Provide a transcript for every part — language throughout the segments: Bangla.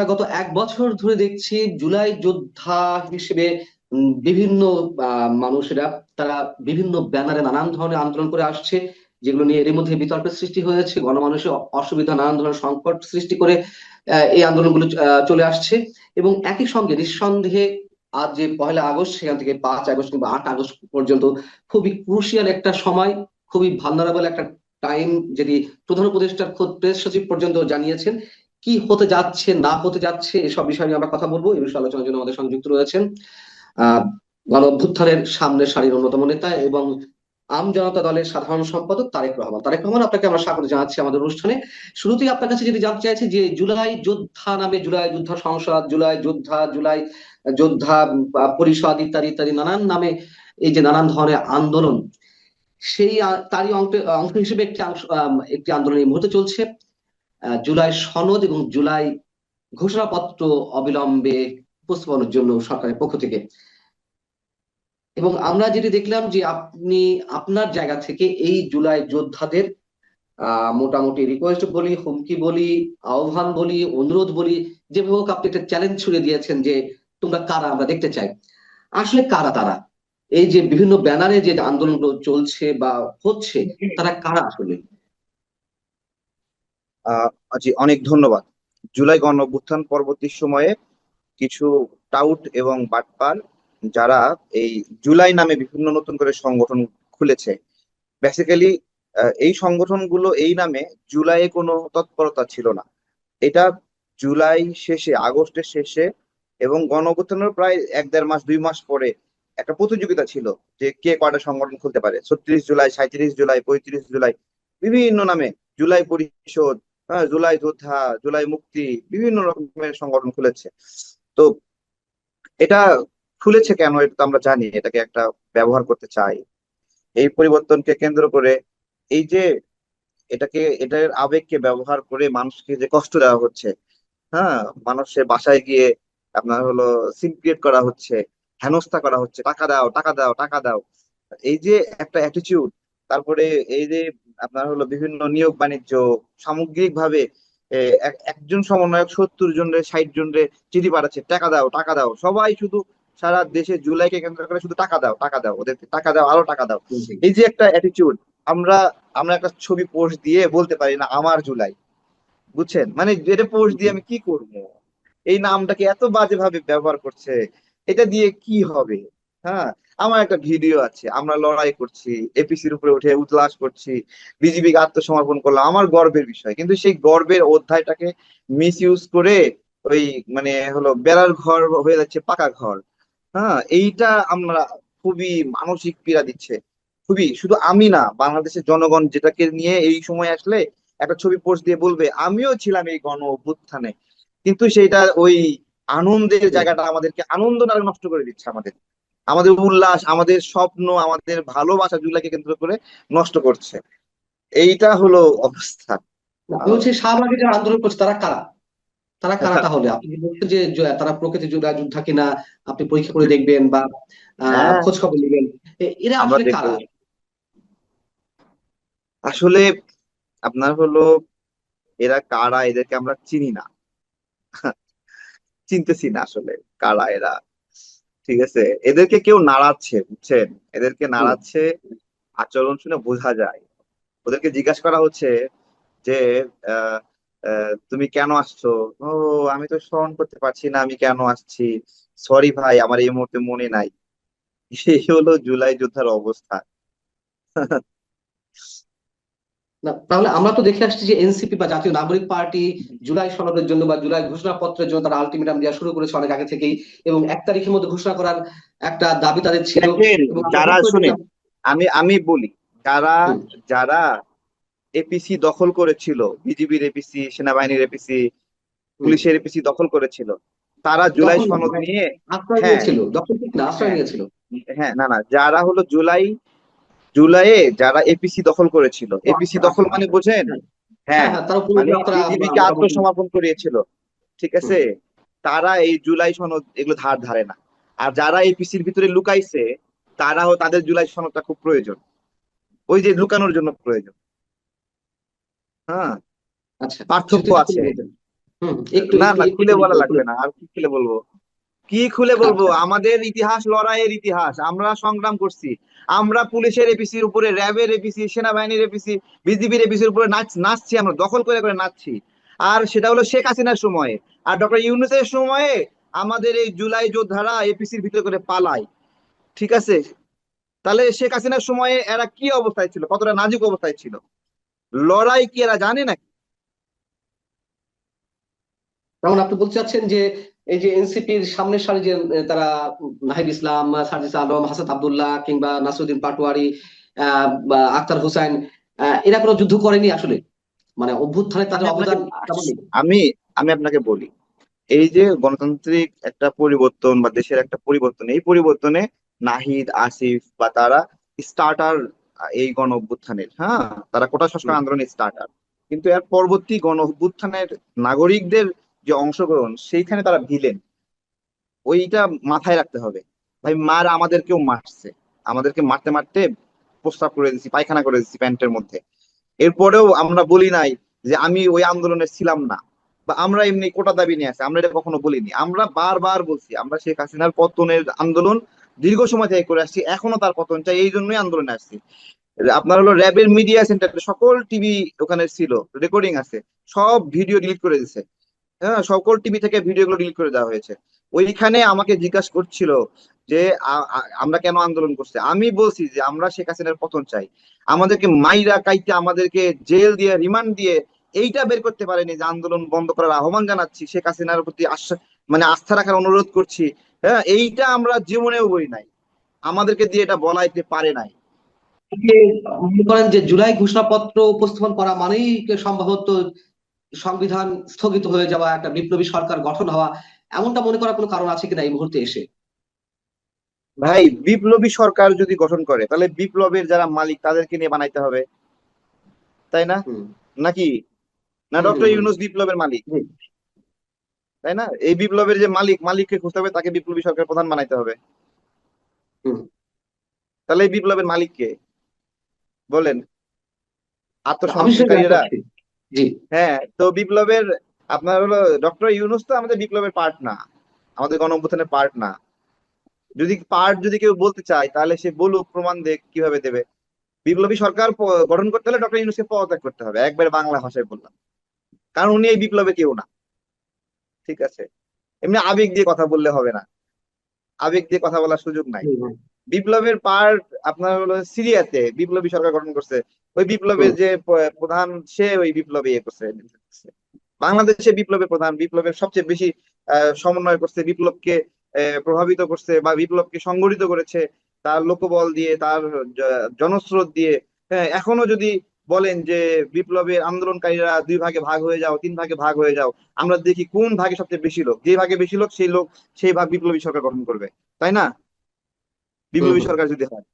আমরা গত 1 বছর ধরে দেখছি জুলাই যোদ্ধা হিসেবে বিভিন্ন মানুষেরা তারা বিভিন্ন ব্যানারে নানান ধরনের আন্দোলন করে আসছে, যেগুলো নিয়ে এর মধ্যে বিতর্কের সৃষ্টি হয়েছে, গণমানুষের অসুবিধা, নানান ধরনের সংকট সৃষ্টি করে এই আন্দোলনগুলো চলে আসছে। এবং একই সঙ্গে নিঃসন্দেহে আজ যে 1লা আগস্ট, সেখান থেকে 5 আগস্ট কিংবা 8 আগস্ট পর্যন্ত খুবই ক্রুশিয়াল একটা সময়, খুবই ভালনারেবল একটা টাইম, যেটি প্রধান উপদেষ্টার খোদ প্রেস সচিব পর্যন্ত জানিয়েছেন। কি হতে যাচ্ছে না হতে যাচ্ছে এসব বিষয় নিয়ে আমরা কথা বলবো। এই বিষয়ে আলোচনার জন্য আমাদের সংযুক্ত রয়েছেন আহ গণ অভ্যুত্থানের সামনের সারির অন্যতম নেতা এবং আম জনতা দলের সাধারণ সম্পাদক তারেক রহমান। তারেক রহমান, আপনাকে আমরা স্বাগত জানাচ্ছি আমাদের অনুষ্ঠানে। শুরুতেই আপনার কাছে যদি জানতে চাইছি যে জুলাই যোদ্ধা নামে, জুলাই যোদ্ধা সংসদ, জুলাই যোদ্ধা, জুলাই যোদ্ধা পরিষদ ইত্যাদি ইত্যাদি নানান নামে এই যে নানান ধরনের আন্দোলন, সেই তারই অংশ অংশ হিসেবে একটি আন্দোলন এই মুহূর্তে চলছে। জুলাই সনদ এবং জুলাই ঘোষণাপত্র অবিলম্বে উপস্থাপনের জন্য সরকারের পক্ষ থেকে। এবং আমরা যেটি দেখলাম যে আপনি আপনার জায়গা থেকে এই জুলাই যোদ্ধাদের মোটামুটি রিকোয়েস্ট বলি, হুমকি বলি, আহ্বান বলি, অনুরোধ বলি, যেভাবে হোক আপনি একটা চ্যালেঞ্জ ছুড়ে দিয়েছেন যে তোমরা কারা, আমরা দেখতে চাই। আসলে কারা তারা? এই যে বিভিন্ন ব্যানারে যে আন্দোলনগুলো চলছে বা হচ্ছে, তারা কারা আসলে? আহ জি, অনেক ধন্যবাদ। জুলাই গণ অভ্যুত্থান পরবর্তী সময়ে কিছু টাউট এবং বাটপার যারা এই জুলাই নামে বিভিন্ন নতুন করে সংগঠন খুলেছে। বেসিক্যালি এই সংগঠনগুলো এই নামে জুলাইয়ে কোনো তৎপরতা ছিল না। এটা জুলাই শেষে, আগস্টের শেষে এবং গণ অভ্যুত্থানের প্রায় 1-1.5 মাস 2 মাস পরে একটা প্রতিযোগিতা ছিল যে কে কয়টা সংগঠন খুলতে পারে। 36 জুলাই, 37 জুলাই, 35 জুলাই, বিভিন্ন নামে, জুলাই পরিষদ, হ্যাঁ, জুলাই যোদ্ধা, জুলাই মুক্তি, বিভিন্ন রকমের সংগঠন খুলেছে। তো এটা খুলেছে কেন এটা তো আমরা জানি, এটাকে একটা ব্যবহার করতে চাই। এই পরিবর্তনকে কেন্দ্র করে এই যে এটার আবেগকে ব্যবহার করে মানুষকে যে কষ্ট দেওয়া হচ্ছে, হ্যাঁ, মানুষের বাসায় গিয়ে আপনার হলো সিন ক্রিয়েট করা হচ্ছে, হেনস্থা করা হচ্ছে, টাকা দাও টাকা দাও টাকা দাও, এই যে একটা অ্যাটিটিউড। তারপরে এই যে আপনার হলো বিভিন্ন নিয়োগ বাণিজ্য, সামগ্রিক ভাবে একজন সমন্বয়ক 70 জনের 60 জনের চিঠি পাঠাচ্ছে, টাকা দাও টাকা দাও, সবাই শুধু সারা দেশে জুলাইকে কেন্দ্র করে শুধু টাকা দাও টাকা দাও, ওদেরকে টাকা দাও, আরো টাকা দাও। এই যে একটা অ্যাটিটিউড, আমরা আমরা একটা ছবি পোস্ট দিয়ে বলতে পারি না আমার জুলাই, বুঝছেন? মানে এটা পোস্ট দিয়ে আমি কি করব? এই নামটাকে এত বাজে ভাবে ব্যবহার করছে, এটা দিয়ে কি হবে? হ্যাঁ, আমার একটা ভিডিও আছে, আমরা লড়াই করছি, এপিসির উপরে উঠে উল্লাস করছি, বিজিবিকে আত্মসমর্পণ করলাম, আমার গর্বের বিষয়। কিন্তু সেই গর্বের অধ্যায়টাকে মিস ইউজ করে ওই মানে হলো বেড়ার ঘর হয়ে যাচ্ছে পাকা ঘর। হ্যাঁ, এইটা আমরা খুবই মানসিক পীড়া দিচ্ছে। খুবই, শুধু আমি না, বাংলাদেশের জনগণ যেটাকে নিয়ে এই সময় আসলে একটা ছবি পোস্ট দিয়ে বলবে আমিও ছিলাম এই গণ অভ্যুত্থানে, কিন্তু সেইটা ওই আনন্দের জায়গাটা আমাদেরকে আনন্দ না নষ্ট করে দিচ্ছে, আমাদের আমাদের উল্লাস, আমাদের স্বপ্ন, আমাদের ভালোবাসা জুলাইকে কেন্দ্র করে নষ্ট করছে। এইটা হলো অবস্থা। আপনি আহ, হচ্ছে শাহবাগে যারা আন্দোলন করছে তারা কারা? তারা কারা তাহলে? আপনি কি বলছেন যে তারা প্রকৃতি যোদ্ধা কিনা আপনি পরীক্ষা করে দেখবেন বা হ্যাঁ, খোঁজ খবর নেবেন? এরা আমরা আসলে দেখবো। কারা? আসলে আপনার হলো এরা কারা, এদেরকে আমরা চিনি না, চিনতেছি না আসলে কারা এরা। ঠিক আছে, এদেরকে কেউ নাড়াচ্ছে, বুঝছেন? এদেরকে হুম। নাড়াচ্ছে, আচরণ শুনে বোঝা যায়। ওদেরকে জিজ্ঞাসা করা হচ্ছে যে আহ তুমি কেন আসছো? ও, আমি তো স্মরণ করতে পারছি না আমি কেন আসছি, সরি ভাই, আমার এই মুহূর্তে মনে নাই। এই হলো জুলাই যোদ্ধার অবস্থা। না, তাহলে আমরা তো দেখে আসছি যে এনসিপি বা জাতীয় নাগরিক পার্টি জুলাই সনদের জন্য বা জুলাই ঘোষণাপত্রের জন্য তারা আলটিমেটাম দেওয়া শুরু করেছে অনেক আগে থেকেই, এবং 1 তারিখের মধ্যে ঘোষণা করার একটা দাবি তাদের ছিল। দেখেন, এবং আমরা যারা হুট করে শুনেন, দেখলাম। আমি আমি বলি, যারা হুম। যারা এপিসি দখল করেছিল, বিজিবির এপিসি, সেনাবাহিনীর এপিসি, হুম। পুলিশের এপিসি দখল করেছিল, তারা জুলাই দখল না, সনদ মানে নিয়ে, আশ্রয় হ্যাঁ, নিয়েছিল, দখল ঠিক না, আশ্রয় হ্যাঁ, নিয়েছিল। হ্যাঁ, না না, যারা হলো জুলাইয়ে যারা এপিসি দখল করেছিল, ও এপিসি আচ্ছা দখল আচ্ছা মানে আচ্ছা। বোঝেন? হ্যাঁ হ্যাঁ হ্যাঁ, হ্যাঁ, তারা মানে পুরোপুরি আপনারা বিজিবিকে মোটামুটি। আত্মসমর্পণ করিয়েছিল। ঠিক হুম। আছে, তারা এই জুলাই সনদ এগুলো ধার ধারে না। আর যারা এপিসির ভিতরে লুকাইছে, তারাও, তাদের জুলাই সনদটা খুব প্রয়োজন, ওই যে লুকানোর জন্য প্রয়োজন। হ্যাঁ, আচ্ছা, পার্থক্য সেটা একটু খুলে আছে। বলতেন। একটু না একটু না, একটু খুলে যদি বলা খুলে। লাগবে না, আর কি খুলে বলবো? কি খুলে বলবো? আচ্ছা। আমাদের ইতিহাস, লড়াইয়ের ইতিহাস, আমরা সংগ্রাম করছি। আমরা পুলিশের এপিসির উপরে, র্যাবের এপিসি, সেনাবাহিনীর এপিসি, বিজিবির এপিসির উপরে নাচছি, আমরা দখল করে করে নাচছি। আর সেটা হলো শেখ হাসিনার সময়ে। আর ডক্টর ইউনূসের সময়ে আমাদের এই জুলাই যোদ্ধারা এপিসির ভিতরে করে পালায়। ঠিক আছে? তাহলে শেখ হাসিনার সময়ে এরা কি অবস্থায় ছিল, কতটা নাজুক অবস্থায় ছিল? লড়াই কি এরা জানে নাকি? যেমন আপনি বলতে চাচ্ছেন যে এই যে এনসিপির সামনের সারি যে তারা নাহিদ ইসলাম, সার্জিস আলম, হাসান আব্দুল্লাহ কিংবা নাসিরউদ্দিন পাটোয়ারি, বা আক্তার হোসেন, এরা কোনো যুদ্ধ করেনি আসলে, মানে অভ্যুত্থানে আমি তাদের আপনাকে অবদান তেমন নেই। আমি আমি আপনাকে বলি, এই যে গণতান্ত্রিক একটা পরিবর্তন বা দেশের একটা পরিবর্তন, এই পরিবর্তনে নাহিদ, আসিফ বা তারা স্টার্টার, এই গণ অভ্যুত্থানের, হ্যাঁ, তারা কোটা সংস্কার হুম, আন্দোলনের স্টার্টার। কিন্তু এর পরবর্তী গণ অভ্যুত্থানের নাগরিকদের যে অংশগ্রহণ, সেইখানে তারা ভিলেন। ওইটা মাথায় রাখতে হবে। ভাই, মার আমাদেরকেও মারছে, আমাদেরকে মারতে মারতে প্রস্রাব করে দিচ্ছি, পায়খানা করে দিচ্ছি প্যান্টের মধ্যে। এরপরেও আমরা বলি নাই যে আমি ওই আন্দোলনে ছিলাম না, বা আমরা এমনি কোটা দাবি নিয়ে আসি, আমরা এটা কখনো বলিনি। আমরা বারবার বলছি আমরা শেখ হাসিনার পতনের আন্দোলন দীর্ঘ সময় থেকে করে আসছি, এখনো তার পতন চাই, এই জন্যই আন্দোলনে আসছি। আপনার হলো র্যাবের মিডিয়া সেন্টার, সকল টিভি ওখানে ছিল, রেকর্ডিং আছে, সব ভিডিও ডিলিট করে দিছে। হ্যাঁ, সকল টিভি থেকে ভিডিও গুলো ডিলিট করে দেওয়া হয়েছে। ওইখানে আমাকে জিজ্ঞাসা করছিল যে আমরা কেন আন্দোলন করছি। আমি বলছি যে আমরা শেখ হাসিনার পতন চাই। আমাদেরকে মাইরা কাইতে, আমাদেরকে জেল দিয়ে, রিমান্ড দিয়ে এইটা বের করতে পারেনি যে আন্দোলন বন্ধ করার আহ্বান জানাচ্ছি, শেখ হাসিনার প্রতি আস্থা, মানে আস্থা রাখার অনুরোধ করছি। হ্যাঁ, এইটা আমরা জীবনেও বলি নাই, আমাদেরকে দিয়ে এটা বলাইতে পারে নাই। যে মনে করেন যে জুলাই ঘোষণাপত্র উপস্থাপন করা মানেই সম্ভবত সংবিধান স্থগিত হয়ে যাওয়া, একটা বিপ্লবী সরকার গঠন হওয়া, এমনটা মনে করার কোনো কারণ আছে কিনা এই মুহূর্তে এসে? ভাই, বিপ্লবী সরকার যদি গঠন করে, তাহলে বিপ্লবের যারা মালিক তাদেরকে নিয়ে বানাইতে হবে, তাই না? হুম, নাকি? না, হুম, হুম, ডক্টর হুম। ইউনূস বিপ্লবের মালিক, জি। তাই না? এই বিপ্লবের যে মালিক, মালিককে খুঁজতে হবে, তাকে বিপ্লবী সরকার প্রধান বানাইতে হবে। হুম। তাহলে এই বিপ্লবের মালিক কে বলেন? আমি সেটা জানতে আত্মসমর্পণকারীরা। চাচ্ছি। জি। হ্যাঁ, তো বিপ্লবের, আপনার হলো ডক্টর ইউনূস তো আমাদের বিপ্লবের পার্ট না, আমাদের গণ অভ্যুত্থানের পার্ট না। যদি পার্ট যদি কেউ বলতে চায়, তাহলে সে বলুক, প্রমাণ দেখ, কিভাবে দেবে? বিপ্লবী সরকার গঠন করতে হলে ডক্টর ইউনূসকে পদত্যাগ করতে হবে, একবারে বাংলা ভাষায় বললাম। কারণ উনি এই বিপ্লবে কেউ না। ঠিক আছে? এমনি আবেগ দিয়ে কথা বললে হবে না, আবেগ দিয়ে কথা বলার সুযোগ নাই। হুম, হুম, বিপ্লবের পার্ট আপনার হলো সিরিয়াতে বিপ্লবী সরকার গঠন করছে, ওই বিপ্লবের হুম, যে প্রধান, সে ওই বিপ্লবে ইয়ে করছে। বাংলাদেশে বিপ্লবের প্রধান, বিপ্লবের সবচেয়ে বেশি সমন্বয় করছে, বিপ্লবকে প্রভাবিত করছে বা বিপ্লবকে সংগঠিত করেছে তার লোকবল দিয়ে, তার জনস্রোত দিয়ে। হ্যাঁ, এখনো যদি বলেন যে বিপ্লবের আন্দোলনকারীরা দুই ভাগে ভাগ হয়ে যাও, তিন ভাগে ভাগ হয়ে যাও, আমরা দেখি কোন ভাগে সবচেয়ে বেশি লোক, যে ভাগে বেশি লোক সেই লোক, সেই ভাগ বিপ্লবী সরকার গঠন করবে, তাই না? হুম, বিপ্লবী হুম। সরকার যদি হয়,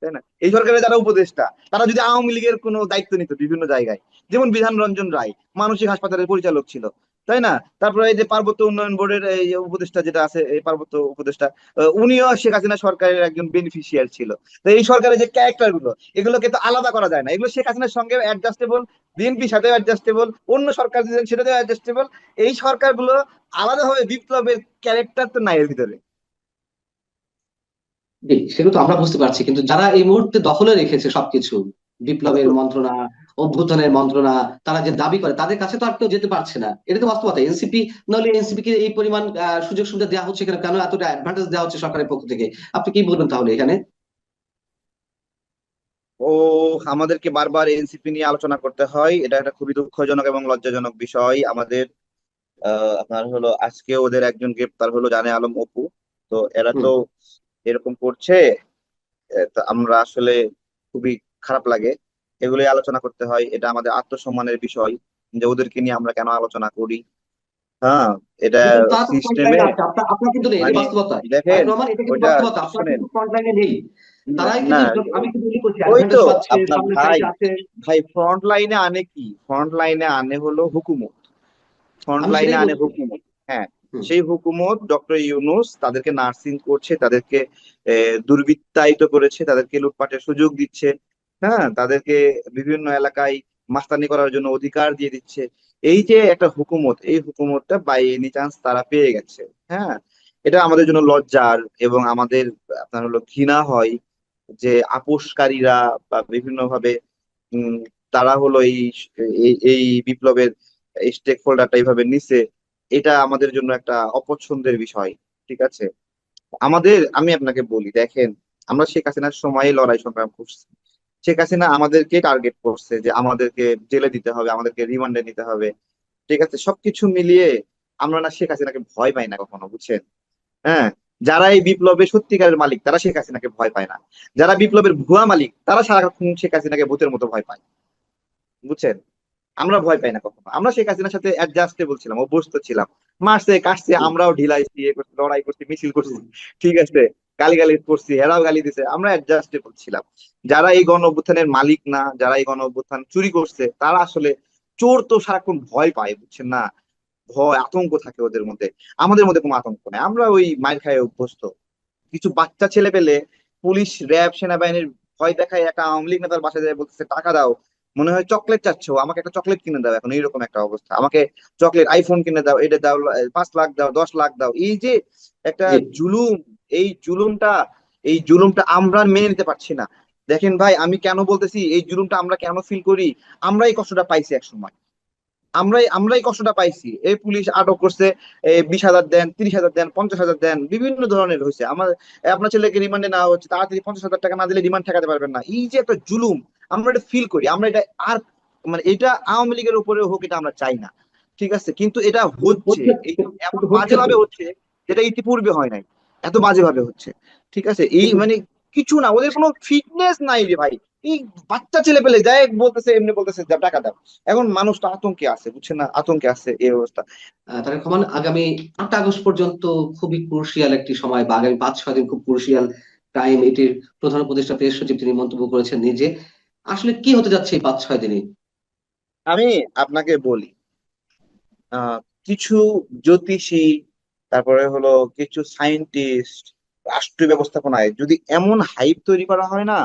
তাই না? এই সরকারের যারা উপদেষ্টা, তারা যদি আওয়ামী লীগের কোনো দায়িত্ব নিত বিভিন্ন জায়গায়, যেমন বিধান রঞ্জন রায় মানসিক হাসপাতালের পরিচালক ছিল, তাই না? তারপরে এই যে পার্বত্য উন্নয়ন বোর্ডের এই যে উপদেষ্টা যেটা আছে, এই পার্বত্য উপদেষ্টা, উনিও শেখ হাসিনা সরকারের একজন বেনিফিশিয়ার ছিল। তো এই সরকারের যে ক্যারেক্টার গুলো, এগুলোকে তো আলাদা করা যায় না, এগুলো শেখ হাসিনার সঙ্গে অ্যাডজাস্টেবল, বিএনপির সাথে অ্যাডজাস্টেবল, অন্য সরকার যেটা সেটাতেও অ্যাডজাস্টেবল। এই সরকারগুলো আলাদাভাবে বিপ্লবের ক্যারেক্টার তো নাই এর ভিতরে। জি, সেগুলো তো আমরা বুঝতে পারছি, কিন্তু যারা এই মুহূর্তে দখলে রেখেছে সবকিছু, তারা বিপ্লবের তো, মন্ত্রণা, অভ্যুত্থানের মন্ত্রণা, তারা যে দাবি করে তাদের কাছে তো আর কেউ যেতে পারছে না, এটা তো বাস্তবতা। এনসিপি, নাহলে এনসিপি কে এই পরিমাণ সুযোগ সুবিধা দেওয়া হচ্ছে কেন, কেন এতটা অ্যাডভান্টেজ দেওয়া হচ্ছে সরকারের পক্ষ থেকে? আপনি কি বলবেন তাহলে এখানে? ও, আমাদেরকে বারবার এনসিপি নিয়ে আলোচনা করতে হয়, এটা একটা খুবই দুঃখজনক এবং লজ্জাজনক বিষয় আমাদের। আপনার হলো আজকে ওদের একজন গ্রেপ্তার হলো, জানে আলম অপু। তো এরা তো হুম। এরকম করছে, তো আমরা আসলে খুবই খারাপ লাগে। এগুলোই আলোচনা করতে হয়, এটা আমাদের আত্মসম্মানের বিষয় যে ওদেরকে নিয়ে আমরা কেন আলোচনা করি। হ্যাঁ, এটা কিন্তু তারা তো ফ্রন্ট সিস্টেমে, লাইনে আছে, আপনার আপনার কিন্তু নেই, এটা মানে বাস্তবতা। দেখেন, আরেক রহমান, এটা কিন্তু ওইটা, বাস্তবতা, আপনার শোনেন, কিন্তু ফ্রন্ট লাইনে নেই। না তারাই না, কিন্তু, আমি কিন্তু উল্লেখ করছি, ওই তো অ্যাডভান্টেজ পাচ্ছে, আপনার সামনের ভাই, সারিতে আছে। ভাই ফ্রন্ট লাইনে আনে কি? ফ্রন্ট লাইনে আনে হলো হুকুমত, ফ্রন্ট আমি লাইনে সেটাই আনে বলছি। হুকুমত। হ্যাঁ, হুম, সেই হুকুমত ডক্টর ইউনূস তাদেরকে নার্সিং করছে, তাদেরকে দুর্বৃত্তায়িত করেছে, তাদেরকে লুটপাটের সুযোগ দিচ্ছে। হ্যাঁ, তাদেরকে বিভিন্ন এলাকায় মাস্তানি করার জন্য অধিকার দিয়ে দিচ্ছে। এই যে একটা হুকুমত, এই হুকুমতটা বাই এনি চান্স তারা পেয়ে গেছে। হ্যাঁ, এটা আমাদের জন্য লজ্জার, এবং আমাদের আপনার হলো ঘৃণা হয় যে আপোসকারীরা বা বিভিন্ন ভাবে উম তারা হলো এই বিপ্লবের স্টেক হোল্ডারটা এইভাবে নিছে। এটা আমাদের জন্য একটা অপছন্দের বিষয়। ঠিক আছে, আমি আপনাকে বলি, দেখেন, আমরা শেখ হাসিনার সময়ে লড়াই সংগ্রাম করছি। শেখ হাসিনা আমাদেরকে টার্গেট করছে যে আমাদেরকে জেলে দিতে হবে, আমাদেরকে রিমান্ডে নিতে হবে। ঠিক আছে, সবকিছু মিলিয়ে আমরা না শেখ হাসিনাকে ভয় পাই না কখনো, বুঝছেন? হ্যাঁ, যারা এই বিপ্লবের সত্যিকারের মালিক তারা শেখ হাসিনাকে ভয় পায় না। যারা বিপ্লবের ভুয়া মালিক তারা সারাক্ষণ শেখ হাসিনাকে ভূতের মতো ভয় পায়, বুঝছেন? আমরা ভয় পাই না কখনো। আমরা শেখ হাসিনার সাথে অ্যাডজাস্টেবল ছিলাম, অভ্যস্ত ছিলাম। মারছে কাটছে, আমরাও ঢিলাইছি, ইয়ে করছি, লড়াই করছি, মিছিল করছি। ঠিক আছে, গালি করছি, এরাও গালি দিছে, আমরা অ্যাডজাস্টেবল ছিলাম। যারা এই গণ অভ্যুত্থানের মালিক না, যারা এই গণ অভ্যুত্থান চুরি করছে, তারা আসলে চোর তো সারাক্ষণ ভয় পায়, বুঝছেন না? ভয় আতঙ্ক থাকে ওদের মধ্যে। আমাদের মধ্যে কোনো আতঙ্ক নেই, আমরা ওই মাইর খায় অভ্যস্ত। কিছু বাচ্চা ছেলে পেলে পুলিশ, র্যাব, সেনাবাহিনীর ভয় দেখায় একটা আওয়ামী লীগ নেতার বাসায় যায়, বলতেছে টাকা দাও, মনে হয় চকলেট চাচ্ছ, আমাকে একটা চকলেট কিনে দাও, এখন এইরকম একটা অবস্থা, আমাকে চকলেট, আইফোন কিনে দাও, এটা দাও, 5 লাখ দাও, 10 লাখ দাও। এই যে একটা জি। জুলুম, এই জুলুমটা এই জুলুমটা আমরা মেনে নিতে পারছি না। দেখেন ভাই, আমি কেন বলতেছি এই জুলুমটা আমরা কেন ফিল করি, আমরা এই কষ্টটা পাইছি এক সময়। আমরাই কষ্টটা পাইছি। এই পুলিশ আটক করছে, 20,000 দেন, 30,000 দেন, 50,000 দেন, বিভিন্ন ধরনের হয়েছে। আপনার ছেলেকে রিমান্ডে নেওয়া হচ্ছে, তাড়াতাড়ি 50,000 টাকা না দিলে রিমান্ড ঠেকাতে পারবেন না। এই যে একটা জুলুম, আমরা এটা ফিল করি। আমরা এটা আর মানে এটা আওয়ামী লীগের উপরে হোক, এটা আমরা চাই না। ঠিক আছে, কিন্তু এটা হচ্ছে, হচ্ছে, এই এমন কিন্তু হচ্ছে বাজে তো। ভাবে হচ্ছে যেটা ইতিপূর্বে হয় নাই। এত বাজে ভাবে হচ্ছে। ঠিক আছে, এই কিন্তু মানে কিছু না, ওদের কোনো ফিটনেস নাই রে ভাই। এই বাচ্চা ছেলে পেলে যায়, বলতেছে এমনি, বলতেছে যা টাকা দাও। এখন মানুষ তো আতঙ্কে আছে, বুঝছেন না? আতঙ্কে আছে, এই অবস্থা। তার সমান আগামী 8 আগস্ট পর্যন্ত খুবই ক্রুশিয়াল একটি সময়, বা আগামী 5-6 দিন খুব ক্রুশিয়াল টাইম। এটির প্রধান উপদেষ্টা প্রেস সচিব তিনি মন্তব্য করেছেন নিজে। আসলে কি হতে যাচ্ছে এই 5-6 দিনে? আমি আপনাকে বলি, আহ কিছু জ্যোতিষী, তারপরে হলো কিছু সায়েন্টিস্ট, রাষ্ট্রীয় ব্যবস্থাপনায় যদি এমন হাইপ তৈরি করা হয় না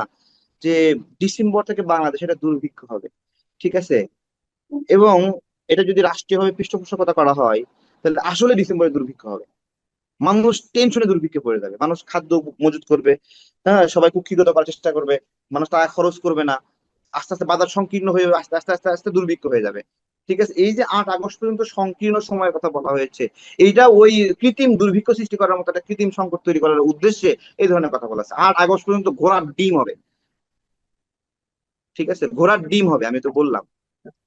যে ডিসেম্বর থেকে বাংলাদেশে একটা দুর্ভিক্ষ হবে। ঠিক আছে, এবং এটা যদি রাষ্ট্রীয়ভাবে পৃষ্ঠপোষকতা করা হয়, তাহলে আসলে ডিসেম্বরে দুর্ভিক্ষ হবে। মানুষ টেনশনে দুর্ভিক্ষে পড়ে যাবে, মানুষ খাদ্য মজুত করবে। হ্যাঁ, সবাই কুক্ষিগত করার চেষ্টা করবে, মানুষ টাকা খরচ করবে না। আস্তে আস্তে বাজার সংকীর্ণ হয়ে আস্তে আস্তে আস্তে আস্তে দুর্ভিক্ষ হয়ে যাবে। ঠিক আছে, এই যে 8 আগস্ট পর্যন্ত সংকীর্ণ সময়ের কথা বলা হয়েছে, এইটা ওই কৃত্রিম দুর্ভিক্ষ সৃষ্টি করার মতো একটা কৃত্রিম সংকট তৈরি করার উদ্দেশ্যে এই ধরনের কথা বলা আছে। 8 আগস্ট পর্যন্ত ঘোড়ার ডিম হবে। ঠিক আছে, ঘোড়ার ডিম হবে, আমি তো বললাম।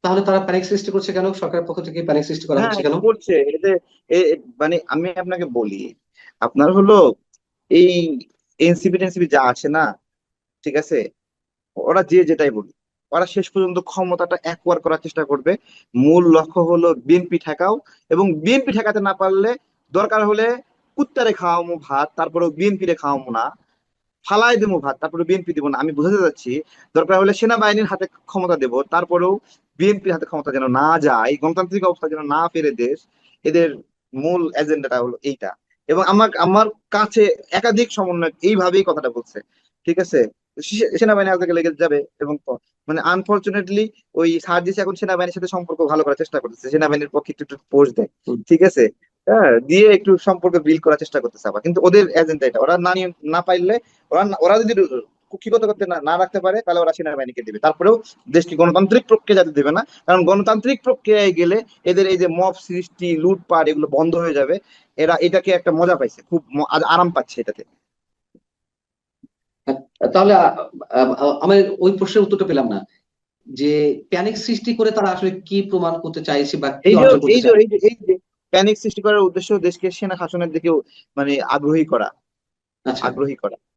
তাহলে তারা প্যানিক সৃষ্টি করছে কেন? সরকারের পক্ষ থেকে প্যানিক সৃষ্টি করা হ্যাঁ, হচ্ছে কেন? করছে এতে। মানে আমি আপনাকে বলি, আপনার হলো এই এনসিপি টেনসিপি যা আছে না, ঠিক আছে, ওরা যে যেটাই বলি, ওরা শেষ পর্যন্ত ক্ষমতাটা একবার করার চেষ্টা করবে। মূল লক্ষ্য হলো বিএনপি ঠেকাও, এবং বিএনপি ঠেকাতে না পারলে দরকার হলে কুত্তারে খাওয়ামো ভাত, তারপরেও বিএনপি রে খাওয়ামো না। ফালাই দেবো ভাত, তারপরে বিএনপি দিব না। আমি বোঝাতে চাচ্ছি, দরকার হলে সেনাবাহিনীর হাতে ক্ষমতা দেব, তারপরেও বিএনপির হাতে ক্ষমতা যেন না যায়, গণতান্ত্রিক অবস্থা যেন না ফেরে দেশ। এদের মূল এজেন্ডাটা হলো এইটা। এবং আমার আমার কাছে একাধিক সমন্বয় এইভাবেই কথাটা বলছে। ঠিক আছে, সেনাবাহিনী হাতে লেগে যাবে। এবং মানে আনফরচুনেটলি ওই সার্জিস এখন সেনাবাহিনীর সাথে সম্পর্ক ভালো করার চেষ্টা করতেছে, সেনাবাহিনীর পক্ষে একটু একটু পোস্ট দেয়। হুম। ঠিক আছে, হ্যাঁ, দিয়ে একটু সম্পর্ক বিল্ড করার চেষ্টা করতেছে আবার। কিন্তু ওদের এজেন্ডা এটা, ওরা না পাইলে, ওরা যদি কুক্ষিগত করতে না রাখতে পারে, তাহলে ওরা সেনাবাহিনীকে দেবে। তারপরেও দেশকে গণতান্ত্রিক প্রক্রিয়া যাতে দেবে না, কারণ গণতান্ত্রিক প্রক্রিয়ায় গেলে এদের এই যে মব সৃষ্টি, লুটপাট, এগুলো বন্ধ হয়ে যাবে। এরা এটাকে একটা মজা পাইছে, খুব আরাম পাচ্ছে এটাতে। তাহলে আমি ওই প্রশ্নের উত্তরটা পেলাম না, যে প্যানিক সৃষ্টি করে তারা আসলে কি প্রমাণ করতে চাইছে বা কি এই যে অর্জন এই করতে যে চায়? এই যে এই যে প্যানিক সৃষ্টি করার উদ্দেশ্য দেশকে সেনা শাসনের দিকে মানে আগ্রহী করা, আচ্ছা। আগ্রহী করা।